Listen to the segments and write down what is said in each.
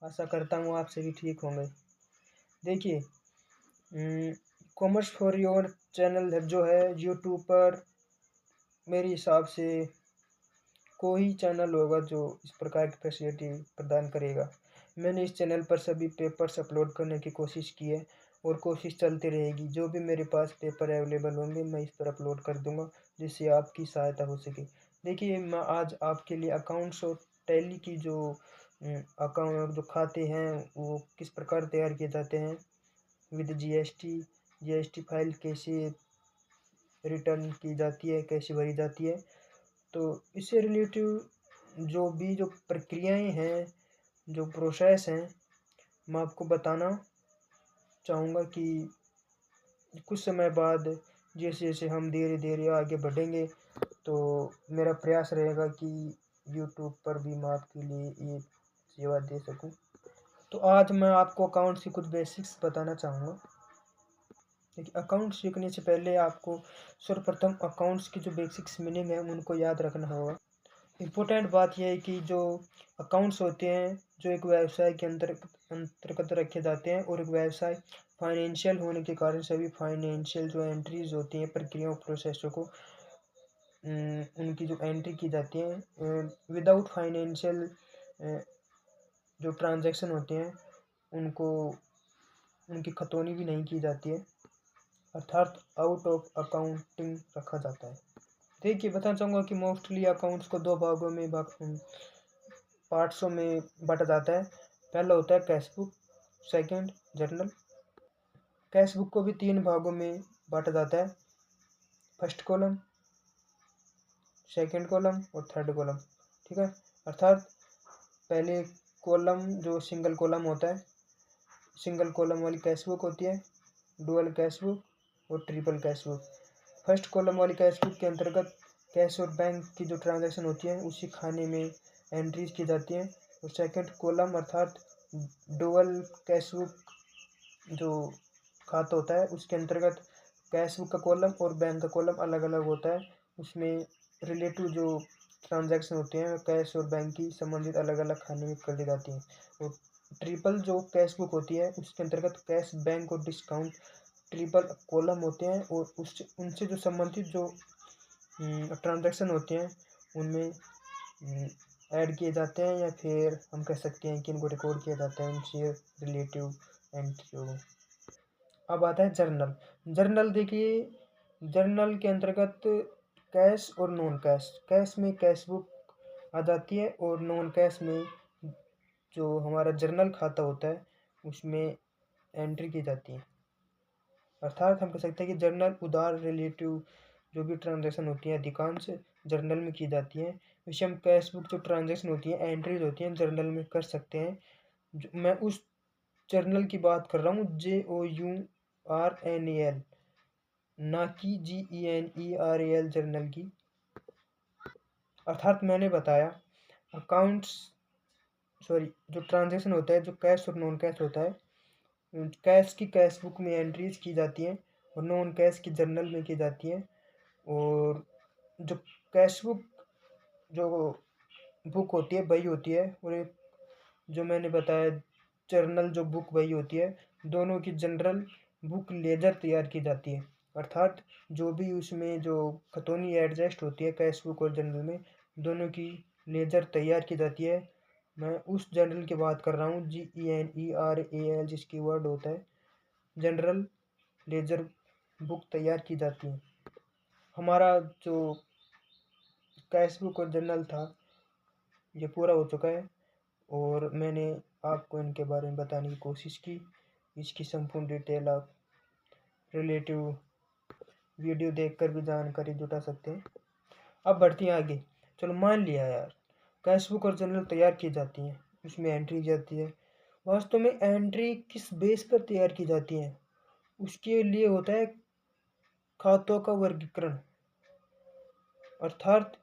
आशा करता हूँ आप सभी ठीक होंगे। देखिए, कॉमर्स फॉर योर चैनल जो है यूट्यूब पर, मेरे हिसाब से कोई चैनल होगा जो इस प्रकार की फैसिलिटी प्रदान करेगा। मैंने इस चैनल पर सभी पेपर्स अपलोड करने की कोशिश की है और कोशिश चलती रहेगी। जो भी मेरे पास पेपर अवेलेबल होंगे मैं इस पर अपलोड कर दूँगा, जिससे आपकी सहायता हो सके। देखिए, मैं आज आपके लिए अकाउंट्स और टैली की जो जो खाते हैं वो किस प्रकार तैयार किए जाते हैं विद जीएसटी फाइल कैसे रिटर्न की जाती है, कैसे भरी जाती है, तो इससे रिलेटिव जो प्रक्रियाएं हैं, जो प्रोसेस हैं, मैं आपको बताना चाहूँगा कि कुछ समय बाद जैसे-जैसे हम धीरे-धीरे आगे बढ़ेंगे, तो मेरा प्रयास रहेगा कि यूट्यूब पर भी मैं आपके लिए ये सेवा दे सकूँ। तो आज मैं आपको अकाउंट्स की कुछ बेसिक्स बताना चाहूँगा। देखिए, अकाउंट सीखने से पहले आपको सर्वप्रथम अकाउंट्स की जो बेसिक्स मीनिंग है उनको याद रखना होगा। इम्पोर्टेंट बात यह है कि जो अकाउंट्स होते हैं जो एक व्यवसाय के अंतर्गत रखे जाते हैं, और एक व्यवसाय फाइनेंशियल होने के कारण सभी फाइनेंशियल जो एंट्रीज होती हैं, प्रक्रियाओं प्रोसेसों को उनकी जो एंट्री की जाती है विदाउट फाइनेंशियल जो ट्रांजैक्शन होते हैं उनको उनकी खतौनी भी नहीं की जाती है, अर्थात आउट ऑफ अकाउंटिंग रखा जाता है। देखिए, बताना चाहूँगा कि मोस्टली अकाउंट्स को दो भागों में पार्ट्सों में बांटा जाता है। पहला होता है cash book, second journal. Cash book को भी तीन भागों में बांटा जाता है, फर्स्ट कॉलम, सेकंड कॉलम और थर्ड कॉलम। ठीक है, अर्थात पहले कॉलम जो सिंगल कॉलम होता है, सिंगल कॉलम वाली कैश बुक होती है, डुअल कैश बुक और triple cash book. First column वाली कैश बुक के अंतर्गत कैश और बैंक की जो ट्रांजैक्शन होती है उसी खाने में एंट्रीज की जाती हैं, और सेकंड कॉलम अर्थात डुअल कैश बुक जो खाता होता है उसके अंतर्गत कैश बुक का कॉलम और बैंक का कॉलम अलग अलग होता है। उसमें रिलेटिव जो ट्रांजैक्शन होते हैं कैश और बैंक की संबंधित अलग अलग खाने में कर दी जाती हैं। और ट्रिपल जो कैश बुक होती है उसके अंतर्गत कैश, बैंक और डिस्काउंट ट्रिपल कॉलम होते हैं, और उससे उनसे जो संबंधित जो ट्रांजैक्शन होते हैं उनमें ऐड किए जाते हैं, या फिर हम कह सकते हैं कि इनको रिकॉर्ड किया जाता है उनसे रिलेटिव एंट्री। अब आता है जर्नल। जर्नल देखिए, जर्नल के अंतर्गत कैश और नॉन कैश, कैश में कैश बुक आ जाती है और नॉन कैश में जो हमारा जर्नल खाता होता है उसमें एंट्री की जाती है। अर्थात हम कह सकते हैं कि जर्नल उधार रिलेटिव जो भी ट्रांजैक्शन होती है अधिकांश जर्नल में की जाती है। वैसे हम कैश बुक जो ट्रांजैक्शन होती है एंट्रीज होती हैं जर्नल में कर सकते हैं। मैं उस जर्नल की बात कर रहा हूँ, JOURNAL, ना कि GENERAL जर्नल की। अर्थात मैंने बताया अकाउंट्स जो ट्रांजैक्शन होता है जो कैश और नॉन कैश होता है, कैश की कैश बुक में एंट्रीज की जाती हैं और नॉन कैश की जर्नल में की जाती हैं। और जो कैश बुक जो बुक होती है वही होती है, और एक जो मैंने बताया जर्नल जो बुक वही होती है। दोनों की जनरल बुक लेजर तैयार की जाती है, अर्थात जो भी उसमें जो खतौनी एडजस्ट होती है कैश बुक और जनरल में, दोनों की लेजर तैयार की जाती है। मैं उस जनरल की बात कर रहा हूँ, GENERAL जिसकी वर्ड होता है, जनरल लेजर बुक तैयार की जाती है। हमारा जो कैश बुक और जनरल था ये पूरा हो चुका है, और मैंने आपको इनके बारे में बताने की कोशिश की। इसकी संपूर्ण डिटेल आप रिलेटिव वीडियो देखकर भी जानकारी जुटा सकते हैं। अब बढ़ते हैं आगे। चलो, मान लिया यार कैश बुक और जनरल तैयार की जाती हैं, उसमें एंट्री जाती है। वास्तव में एंट्री किस बेस पर तैयार की जाती है? उसके लिए होता है खातों का वर्गीकरण, अर्थात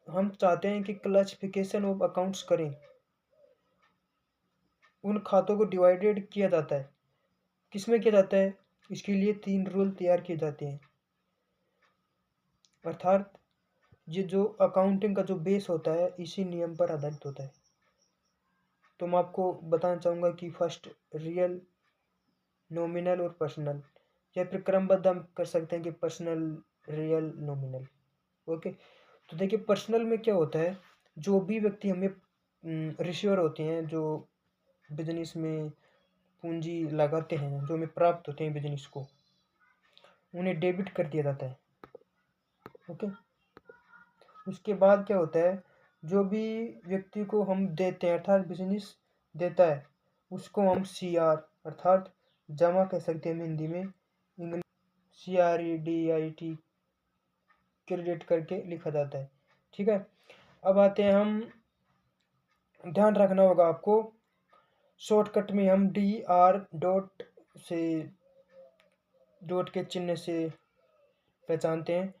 हम चाहते हैं कि क्लासिफिकेशन ऑफ अकाउंट्स करें। उन खातों को डिवाइडेड किया जाता है। किसमें किया जाता है? इसके लिए 3 रूल तैयार किए जाते हैं। अर्थात ये जो अकाउंटिंग का जो बेस होता है इसी नियम पर आधारित होता है। तो मैं आपको बताना चाहूँगा कि फर्स्ट रियल, नॉमिनल और पर्सनल, या फिर क्रमबद्ध हम कर सकते हैं कि पर्सनल, रियल, नॉमिनल। ओके। तो देखिए पर्सनल में क्या होता है, जो भी व्यक्ति हमें रिसीवर होते हैं, जो बिजनेस में पूंजी लगाते हैं, जो हमें प्राप्त होते हैं बिजनेस को, उन्हें डेबिट कर दिया जाता है। ओके। उसके बाद क्या होता है, जो भी व्यक्ति को हम देते हैं अर्थात बिजनेस देता है, उसको हम CR अर्थात जमा कह सकते हैं हिंदी में, इंग्लिश CREDIT, क्रेडिट करके लिखा जाता है। ठीक है। अब आते हैं हम, ध्यान रखना होगा आपको, शॉर्टकट में हम DR डॉट से, डॉट के चिन्ह से पहचानते हैं,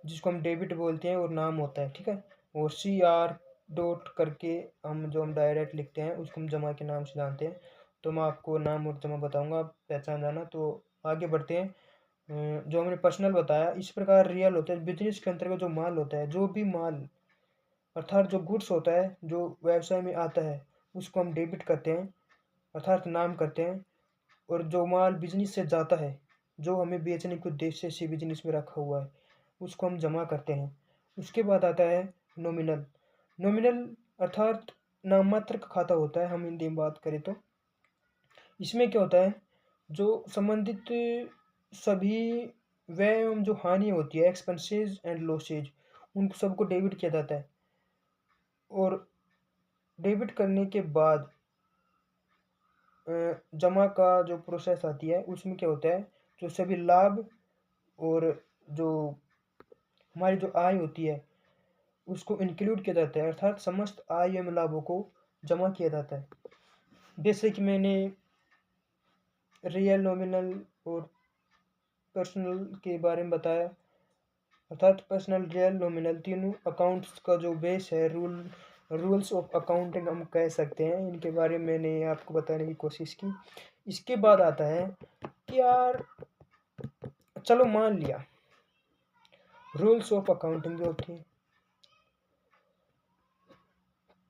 जिसको हम डेबिट बोलते हैं और नाम होता है। ठीक है। और CR डॉट करके हम डायरेक्ट लिखते हैं, उसको हम जमा के नाम से जानते हैं। तो मैं आपको नाम और जमा बताऊंगा, आप पहचान जाना। तो आगे बढ़ते हैं। जो हमने पर्सनल बताया, इस प्रकार रियल होता है बिजनेस के अंतर्गत जो माल होता है, जो भी माल अर्थात जो गुड्स होता है जो व्यवसाय में आता है, उसको हम डेबिट करते हैं अर्थात नाम करते हैं। और जो माल बिजनेस से जाता है, जो हमें बेचने के उद्देश्य से बिजनेस में रखा हुआ है, उसको हम जमा करते हैं। उसके बाद आता है नॉमिनल। नॉमिनल अर्थात नाम मात्र का खाता होता है, हम हिंदी में बात करें तो। इसमें क्या होता है, जो संबंधित सभी व्यय एवं जो हानि होती है, एक्सपेंसेस एंड लॉसेज, उन सबको डेबिट किया जाता है। और डेबिट करने के बाद जमा का जो प्रोसेस आती है, उसमें क्या होता है, जो सभी लाभ और जो हमारी जो आय होती है, उसको इंक्लूड किया जाता है अर्थात समस्त आय एवं लाभों को जमा किया जाता है। जैसे कि मैंने रियल, नॉमिनल और पर्सनल के बारे में बताया, अर्थात पर्सनल, रियल, नॉमिनल तीनों अकाउंट्स का जो बेस है, रूल्स ऑफ अकाउंटिंग हम कह सकते हैं, इनके बारे में मैंने आपको बताने की कोशिश की। इसके बाद आता है कि यार चलो मान लिया रूल्स ऑफ अकाउंटिंग जो होती है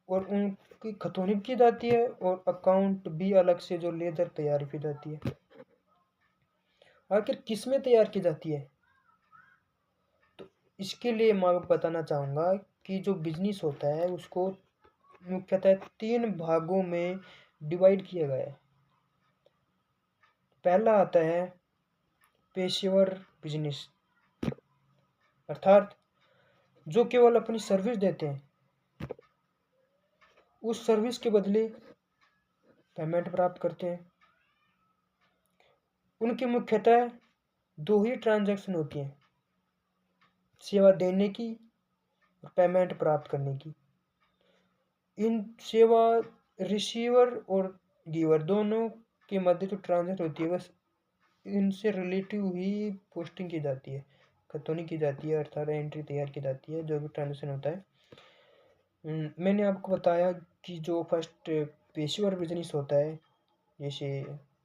और उनकी खतौनी भी की जाती है, और अकाउंट भी अलग से जो लेजर तैयार की जाती है। आखिर किस में तैयार की जाती है, तो इसके लिए मैं आपको बताना चाहूँगा कि जो बिजनेस होता है उसको मुख्यतः 3 भागों में डिवाइड किया गया है। पहला आता है पेशेवर बिजनेस, अर्थात जो केवल अपनी सर्विस देते हैं, उस सर्विस के बदले पेमेंट प्राप्त करते हैं। उनकी मुख्यतः 2 ही ट्रांजैक्शन होती हैं, सेवा देने की और पेमेंट प्राप्त करने की। इन सेवा रिसीवर और गिवर दोनों के मध्य जो ट्रांजैक्शन होती है, बस इनसे रिलेटिव ही पोस्टिंग की जाती है, खतौनी की जाती है, अर्थात एंट्री तैयार की जाती है, जो भी ट्रांजैक्शन होता है। मैंने आपको बताया कि जो फर्स्ट पेशेवर बिजनेस होता है, जैसे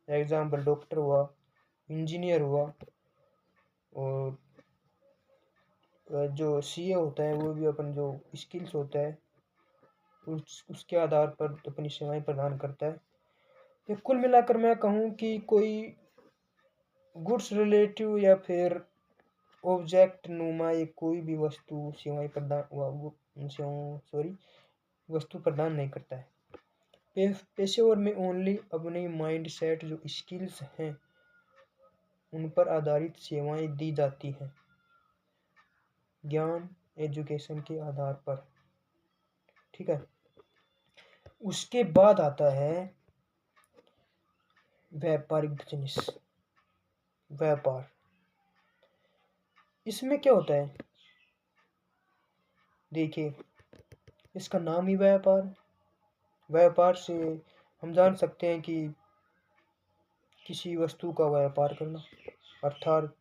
एग्जाम्पल डॉक्टर हुआ, इंजीनियर हुआ, और जो CA होता है वो भी अपन जो स्किल्स होता है उसके आधार पर अपनी सेवाएं प्रदान करता है। तो कुल मिलाकर मैं कहूँ कि कोई गुड्स रिलेटिव या फिर ऑब्जेक्ट नुमा एक कोई भी वस्तु सेवाएं प्रदान सॉरी वस्तु प्रदान नहीं करता है। पेशेवर में ओनली अपने माइंड सेट जो स्किल्स हैं उन पर आधारित सेवाएं दी जाती हैं, ज्ञान, एजुकेशन के आधार पर। ठीक है। उसके बाद आता है व्यापारिक बिजनेस, व्यापार। इसमें क्या होता है, देखिए इसका नाम ही व्यापार। व्यापार से हम जान सकते हैं कि किसी वस्तु का व्यापार करना, अर्थात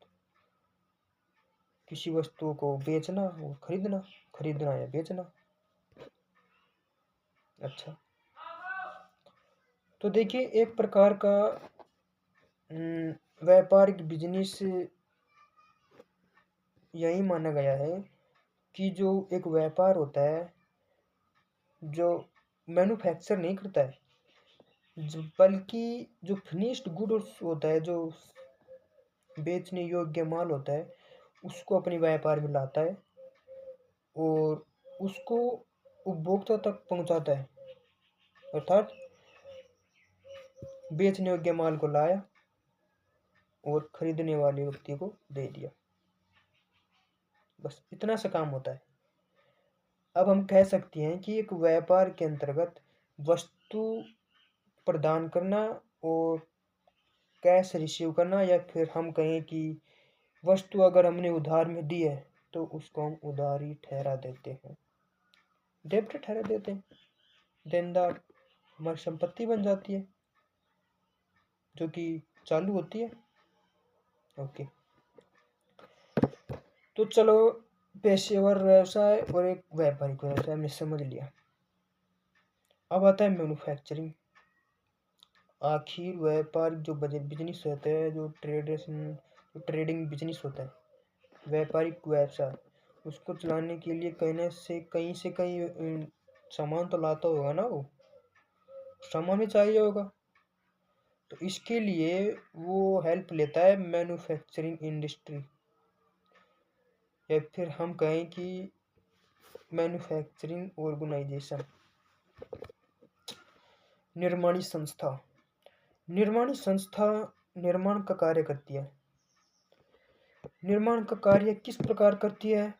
किसी वस्तु को बेचना और खरीदना, खरीदना या बेचना। अच्छा, तो देखिए एक प्रकार का व्यापारिक बिजनेस यही माना गया है कि जो एक व्यापार होता है, जो मैन्युफैक्चर नहीं करता है, बल्कि जो फिनिश्ड गुड्स होता है, जो बेचने योग्य माल होता है, उसको अपने व्यापार में लाता है और उसको उपभोक्ता तक पहुंचाता है। अर्थात बेचने योग्य माल को लाया और खरीदने वाले व्यक्ति को दे दिया, बस इतना सा काम होता है। अब हम कह सकते हैं कि एक व्यापार के अंतर्गत वस्तु प्रदान करना और कैश रिसीव करना, या फिर हम कहें कि वस्तु अगर हमने उधार में दी है तो उसको हम उधारी ठहरा देते हैं, डेब्ट ठहरा देते हैं। देनदार हमारी संपत्ति बन जाती है जो कि चालू होती है। ओके, तो चलो, पेशेवर व्यवसाय और एक व्यापारिक व्यवसाय हमने समझ लिया। अब आता है मैन्युफैक्चरिंग। आखिर व्यापार जो बिजनेस होता है, जो ट्रेडिंग बिजनेस होता है, व्यापारिक व्यवसाय, उसको चलाने के लिए कहीं से कहीं सामान तो लाता होगा ना, वो सामान भी चाहिए होगा। तो इसके लिए वो हेल्प लेता है मैन्युफैक्चरिंग इंडस्ट्री, या फिर हम कहें कि मैन्युफैक्चरिंग ऑर्गेनाइजेशन। निर्माणी संस्था निर्माण का कार्य करती है। निर्माण का कार्य किस प्रकार करती है,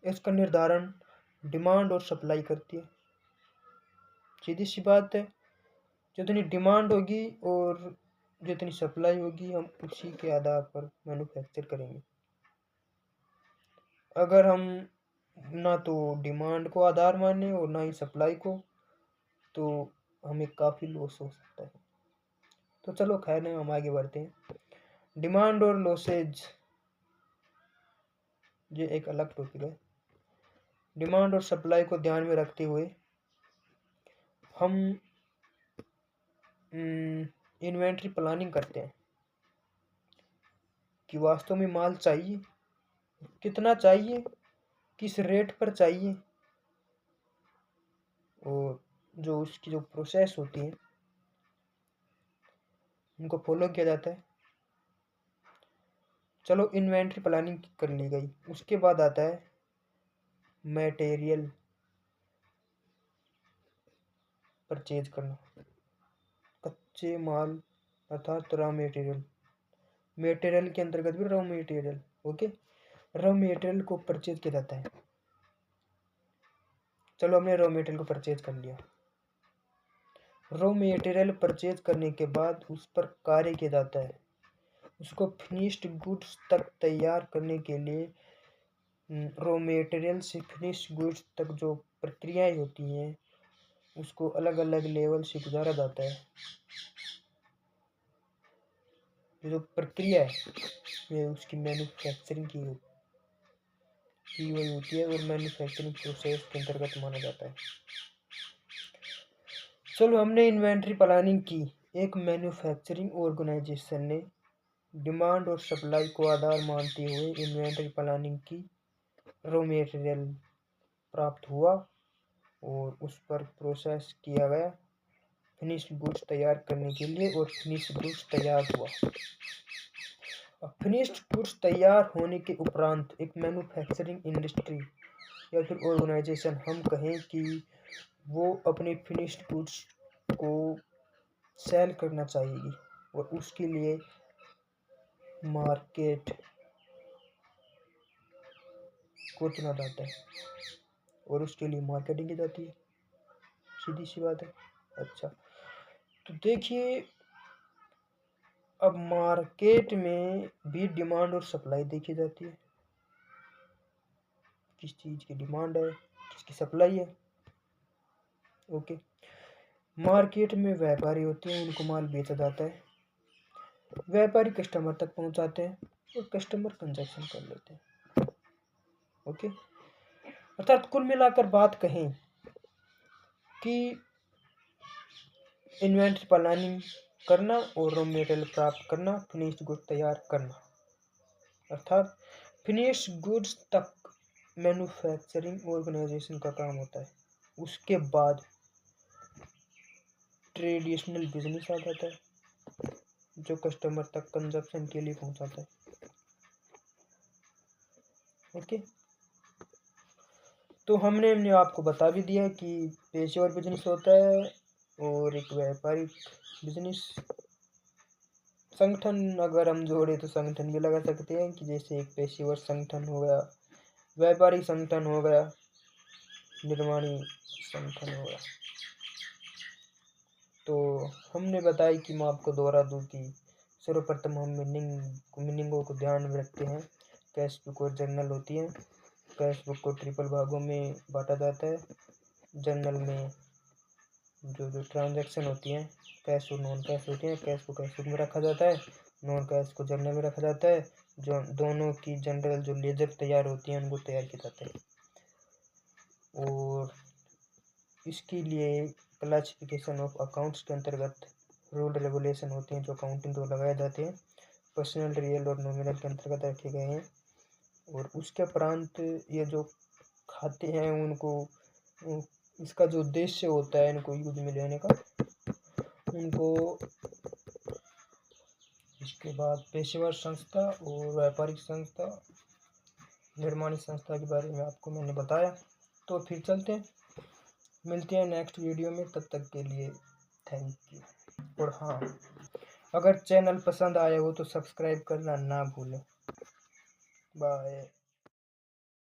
इसका निर्धारण डिमांड और सप्लाई करती है। सीधी सी बात है, जितनी डिमांड होगी और जितनी सप्लाई होगी, हम उसी के आधार पर मैन्युफैक्चर करेंगे। अगर हम ना तो डिमांड को आधार माने और ना ही सप्लाई को, तो हमें काफ़ी लॉस हो सकता है। तो चलो खैर, हम आगे बढ़ते हैं। डिमांड और लॉसेज, ये एक अलग टॉपिक है। डिमांड और सप्लाई को ध्यान में रखते हुए हम इन्वेंट्री प्लानिंग करते हैं कि वास्तव में माल चाहिए, कितना चाहिए, किस रेट पर चाहिए, और जो उसकी जो प्रोसेस होती है उनको फॉलो किया जाता है। चलो, इन्वेंट्री प्लानिंग कर ली गई, उसके बाद आता है मटेरियल परचेज करना। कच्चे माल अर्थात रॉ मटेरियल, मटेरियल के अंतर्गत भी raw material. Okay, raw material को परचेज किया जाता है। चलो, हमने रॉ मटेरियल को परचेज कर लिया। रॉ मटेरियल परचेज करने के बाद उस पर कार्य किया जाता है। उसको फिनिश्ड गुड्स तक तैयार करने के लिए रॉ मटेरियल से फिनिश्ड गुड्स तक जो प्रक्रियाएं होती हैं, उसको अलग अलग लेवल से गुजारा जाता है। जो प्रक्रिया है, ये उसकी मैन्युफैक्चरिंग की हुई होती है और मैन्युफैक्चरिंग प्रोसेस के अंतर्गत माना जाता है। चलो, हमने इन्वेंट्री प्लानिंग की। एक मैन्युफैक्चरिंग ऑर्गेनाइजेशन ने डिमांड और सप्लाई को आधार मानते हुए इन्वेंट्री प्लानिंग की। रॉ मटेरियल प्राप्त हुआ और उस पर प्रोसेस किया गया फिनिश्ड गुड्स तैयार करने के लिए, और फिनिश्ड गुड्स तैयार हुआ। अब फिनिश्ड गुड्स तैयार होने के उपरांत एक मैन्युफैक्चरिंग इंडस्ट्री या फिर ऑर्गेनाइजेशन, हम कहें कि वो अपने फिनिश्ड गुड्स को सेल करना चाहेगी, और उसके लिए मार्केट को चुना जाता है और उसके लिए मार्केटिंग की जाती है। सीधी सी बात है। अच्छा, तो देखिए, अब मार्केट में भी डिमांड और सप्लाई देखी जाती है। किस चीज़ की डिमांड है, किसकी सप्लाई है। ओके, मार्केट में व्यापारी होते हैं, उनको माल बेचा जाता है, व्यापारी कस्टमर तक पहुंचाते हैं और कस्टमर कंजप्शन कर लेते हैं। ओके, अर्थात कुल मिलाकर बात कहें कि इन्वेंट्री प्लानिंग करना और रॉ मटेरियल प्राप्त करना, फिनिश्ड गुड तैयार करना, अर्थात फिनिश्ड गुड्स तक मैन्युफैक्चरिंग ऑर्गेनाइजेशन का काम होता है। उसके बाद ट्रेडिशनल बिजनेस आ जाता है जो कस्टमर तक कंजप्शन के लिए पहुंचाता है। ओके, तो हमने आपको बता भी दिया कि पेशेवर बिजनेस होता है और एक व्यापारिक बिजनेस। संगठन अगर हम जोड़े तो संगठन भी लगा सकते हैं कि जैसे एक पेशेवर संगठन हो गया, व्यापारिक संगठन हो गया, निर्माणी संगठन हो गया। तो हमने बताया कि मैं आपको दोहरा दूं कि सर्वप्रथम हम मीनिंगों को ध्यान में रखते हैं। कैश बुक और जर्नल होती है। कैश बुक को ट्रिपल भागों में बांटा जाता है। जर्नल में जो ट्रांजैक्शन होती हैं कैश और नॉन कैश होती हैं। कैश को कैश बुक में रखा जाता है, नॉन कैश को जर्नल में रखा जाता है। जो दोनों की जनरल जो लेजर तैयार होती हैं उनको तैयार किया जाता है। और इसके लिए क्लासिफिकेशन ऑफ अकाउंट्स के अंतर्गत रूल रेगुलेशन होते हैं जो अकाउंटिंग को लगाए जाते हैं, पर्सनल, रियल और नॉमिनल के अंतर्गत रखे गए हैं। और उसके उपरांत ये जो खाते हैं उनको इसका जो उद्देश्य होता है इनको यूज में लेने का, उनको इसके बाद पेशेवर संस्था और व्यापारिक संस्था, निर्माणी संस्था के बारे में आपको मैंने बताया। तो फिर चलते हैं, मिलते हैं नेक्स्ट वीडियो में, तब तक के लिए थैंक यू। और हाँ, अगर चैनल पसंद आया हो तो सब्सक्राइब करना ना भूलें। बाय।